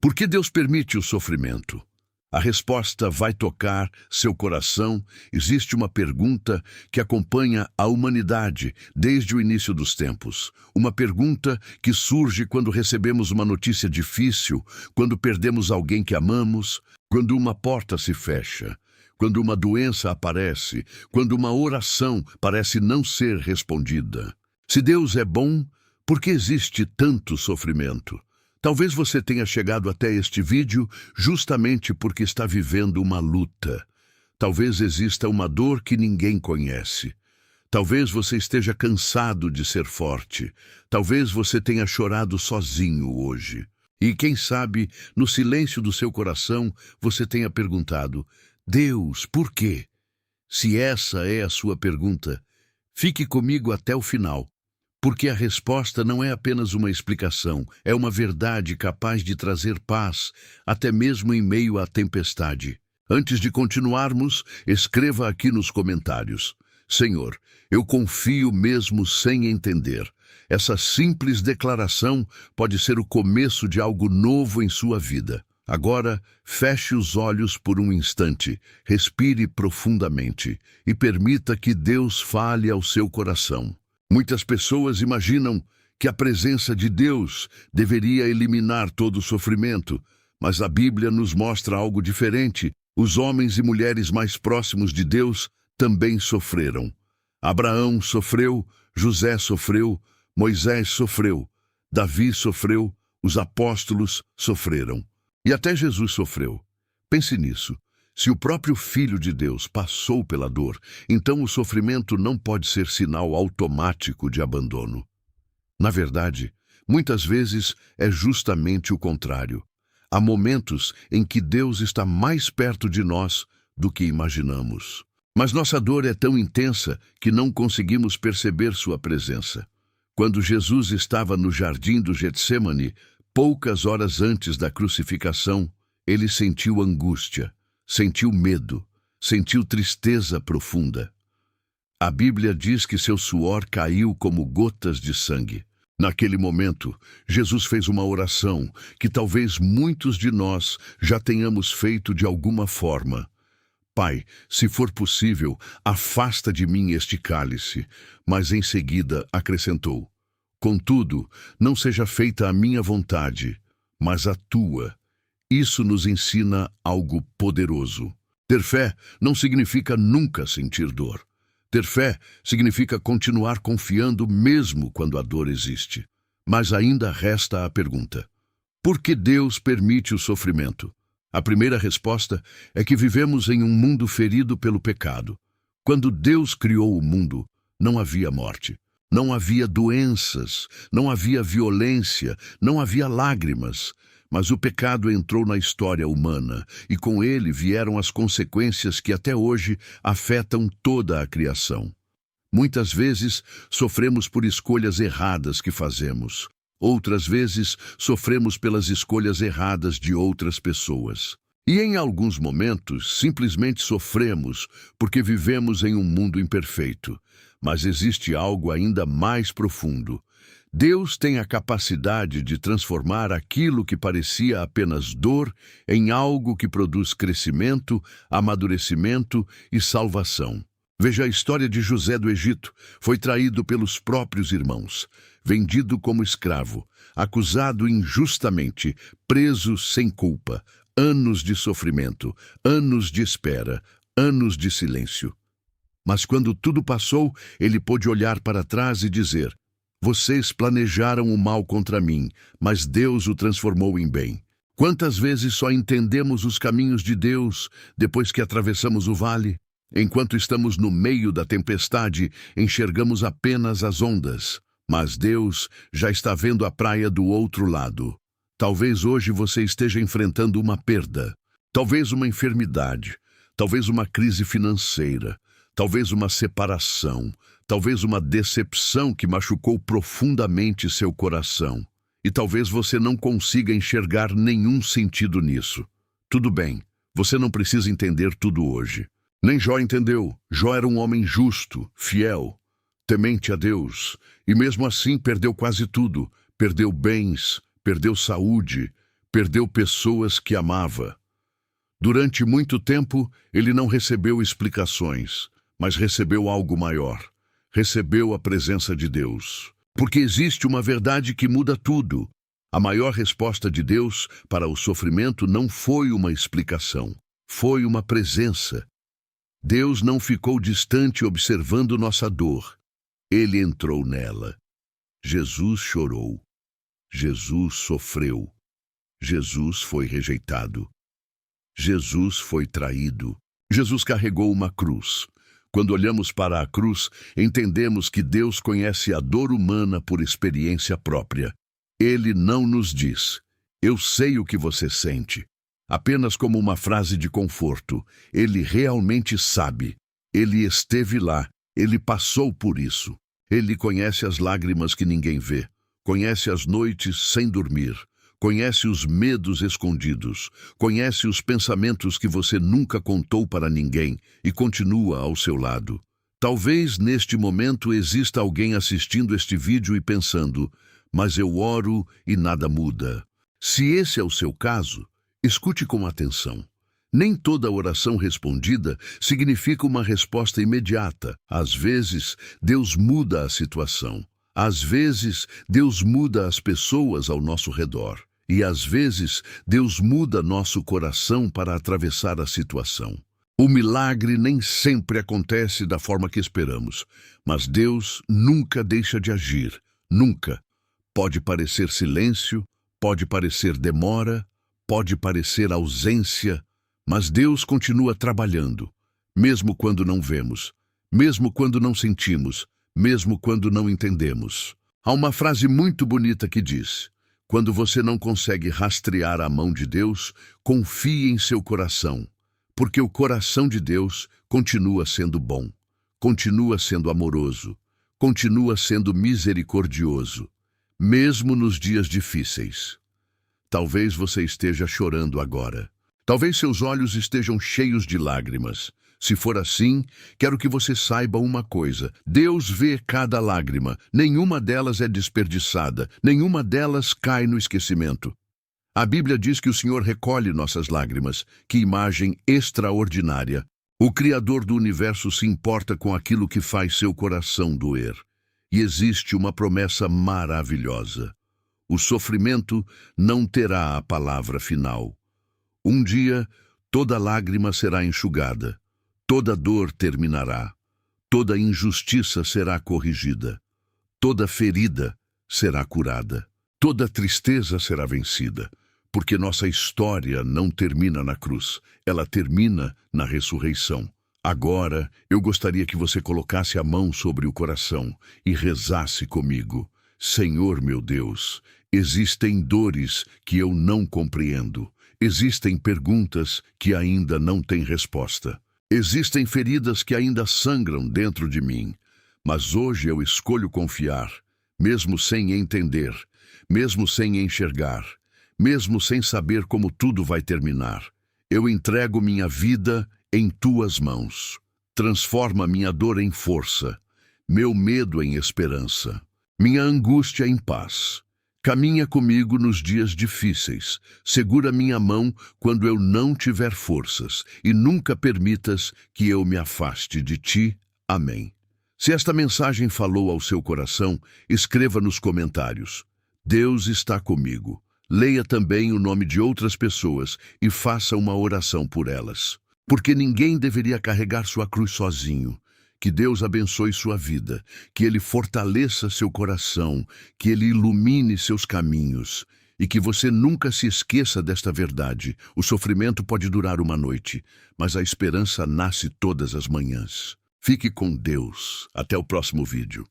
Por que Deus permite o sofrimento? A resposta vai tocar seu coração. Existe uma pergunta que acompanha a humanidade desde o início dos tempos. Uma pergunta que surge quando recebemos uma notícia difícil, quando perdemos alguém que amamos, quando uma porta se fecha, quando uma doença aparece, quando uma oração parece não ser respondida. Se Deus é bom, por que existe tanto sofrimento? Talvez você tenha chegado até este vídeo justamente porque está vivendo uma luta. Talvez exista uma dor que ninguém conhece. Talvez você esteja cansado de ser forte. Talvez você tenha chorado sozinho hoje. E quem sabe, no silêncio do seu coração, você tenha perguntado: Deus, por quê? Se essa é a sua pergunta, fique comigo até o final. Porque a resposta não é apenas uma explicação, é uma verdade capaz de trazer paz, até mesmo em meio à tempestade. Antes de continuarmos, escreva aqui nos comentários: Senhor, eu confio mesmo sem entender. Essa simples declaração pode ser o começo de algo novo em sua vida. Agora, feche os olhos por um instante, respire profundamente e permita que Deus fale ao seu coração. Muitas pessoas imaginam que a presença de Deus deveria eliminar todo o sofrimento, mas a Bíblia nos mostra algo diferente. Os homens e mulheres mais próximos de Deus também sofreram. Abraão sofreu, José sofreu, Moisés sofreu, Davi sofreu, os apóstolos sofreram. E até Jesus sofreu. Pense nisso. Se o próprio Filho de Deus passou pela dor, então o sofrimento não pode ser sinal automático de abandono. Na verdade, muitas vezes é justamente o contrário. Há momentos em que Deus está mais perto de nós do que imaginamos. Mas nossa dor é tão intensa que não conseguimos perceber sua presença. Quando Jesus estava no jardim do Getsêmani, poucas horas antes da crucificação, ele sentiu angústia. Sentiu medo, sentiu tristeza profunda. A Bíblia diz que seu suor caiu como gotas de sangue. Naquele momento, Jesus fez uma oração que talvez muitos de nós já tenhamos feito de alguma forma. Pai, se for possível, afasta de mim este cálice. Mas em seguida acrescentou: Contudo, não seja feita a minha vontade, mas a tua. Isso nos ensina algo poderoso. Ter fé não significa nunca sentir dor. Ter fé significa continuar confiando mesmo quando a dor existe. Mas ainda resta a pergunta: por que Deus permite o sofrimento? A primeira resposta é que vivemos em um mundo ferido pelo pecado. Quando Deus criou o mundo, não havia morte, não havia doenças, não havia violência, não havia lágrimas. Mas o pecado entrou na história humana e com ele vieram as consequências que até hoje afetam toda a criação. Muitas vezes sofremos por escolhas erradas que fazemos. Outras vezes sofremos pelas escolhas erradas de outras pessoas. E em alguns momentos simplesmente sofremos porque vivemos em um mundo imperfeito. Mas existe algo ainda mais profundo. Deus tem a capacidade de transformar aquilo que parecia apenas dor em algo que produz crescimento, amadurecimento e salvação. Veja a história de José do Egito. Foi traído pelos próprios irmãos, vendido como escravo, acusado injustamente, preso sem culpa, anos de sofrimento, anos de espera, anos de silêncio. Mas quando tudo passou, ele pôde olhar para trás e dizer: Vocês planejaram o mal contra mim, mas Deus o transformou em bem. Quantas vezes só entendemos os caminhos de Deus depois que atravessamos o vale? Enquanto estamos no meio da tempestade, enxergamos apenas as ondas. Mas Deus já está vendo a praia do outro lado. Talvez hoje você esteja enfrentando uma perda, talvez uma enfermidade, talvez uma crise financeira, talvez uma separação, talvez uma decepção que machucou profundamente seu coração. E talvez você não consiga enxergar nenhum sentido nisso. Tudo bem, você não precisa entender tudo hoje. Nem Jó entendeu. Jó era um homem justo, fiel, temente a Deus, e mesmo assim perdeu quase tudo. Perdeu bens, perdeu saúde, perdeu pessoas que amava. Durante muito tempo, ele não recebeu explicações, mas recebeu algo maior. Recebeu a presença de Deus. Porque existe uma verdade que muda tudo. A maior resposta de Deus para o sofrimento não foi uma explicação, foi uma presença. Deus não ficou distante observando nossa dor. Ele entrou nela. Jesus chorou. Jesus sofreu. Jesus foi rejeitado. Jesus foi traído. Jesus carregou uma cruz. Quando olhamos para a cruz, entendemos que Deus conhece a dor humana por experiência própria. Ele não nos diz, eu sei o que você sente, apenas como uma frase de conforto. Ele realmente sabe. Ele esteve lá. Ele passou por isso. Ele conhece as lágrimas que ninguém vê. Conhece as noites sem dormir. Conhece os medos escondidos. Conhece os pensamentos que você nunca contou para ninguém e continua ao seu lado. Talvez neste momento exista alguém assistindo este vídeo e pensando, mas eu oro e nada muda. Se esse é o seu caso, escute com atenção. Nem toda oração respondida significa uma resposta imediata. Às vezes, Deus muda a situação. Às vezes, Deus muda as pessoas ao nosso redor. E às vezes, Deus muda nosso coração para atravessar a situação. O milagre nem sempre acontece da forma que esperamos, mas Deus nunca deixa de agir. Nunca. Pode parecer silêncio, pode parecer demora, pode parecer ausência, mas Deus continua trabalhando, mesmo quando não vemos, mesmo quando não sentimos, mesmo quando não entendemos. Há uma frase muito bonita que diz: quando você não consegue rastrear a mão de Deus, confie em seu coração, porque o coração de Deus continua sendo bom, continua sendo amoroso, continua sendo misericordioso, mesmo nos dias difíceis. Talvez você esteja chorando agora. Talvez seus olhos estejam cheios de lágrimas. Se for assim, quero que você saiba uma coisa. Deus vê cada lágrima. Nenhuma delas é desperdiçada. Nenhuma delas cai no esquecimento. A Bíblia diz que o Senhor recolhe nossas lágrimas. Que imagem extraordinária! O Criador do universo se importa com aquilo que faz seu coração doer. E existe uma promessa maravilhosa. O sofrimento não terá a palavra final. Um dia, toda lágrima será enxugada. Toda dor terminará. Toda injustiça será corrigida. Toda ferida será curada. Toda tristeza será vencida. Porque nossa história não termina na cruz. Ela termina na ressurreição. Agora, eu gostaria que você colocasse a mão sobre o coração e rezasse comigo. Senhor meu Deus, existem dores que eu não compreendo. Existem perguntas que ainda não têm resposta. Existem feridas que ainda sangram dentro de mim. Mas hoje eu escolho confiar, mesmo sem entender, mesmo sem enxergar, mesmo sem saber como tudo vai terminar. Eu entrego minha vida em tuas mãos. Transforma minha dor em força, meu medo em esperança, minha angústia em paz. Caminha comigo nos dias difíceis, segura minha mão quando eu não tiver forças e nunca permitas que eu me afaste de ti. Amém. Se esta mensagem falou ao seu coração, escreva nos comentários: Deus está comigo. Leia também o nome de outras pessoas e faça uma oração por elas. Porque ninguém deveria carregar sua cruz sozinho. Que Deus abençoe sua vida, que Ele fortaleça seu coração, que Ele ilumine seus caminhos e que você nunca se esqueça desta verdade. O sofrimento pode durar uma noite, mas a esperança nasce todas as manhãs. Fique com Deus. Até o próximo vídeo.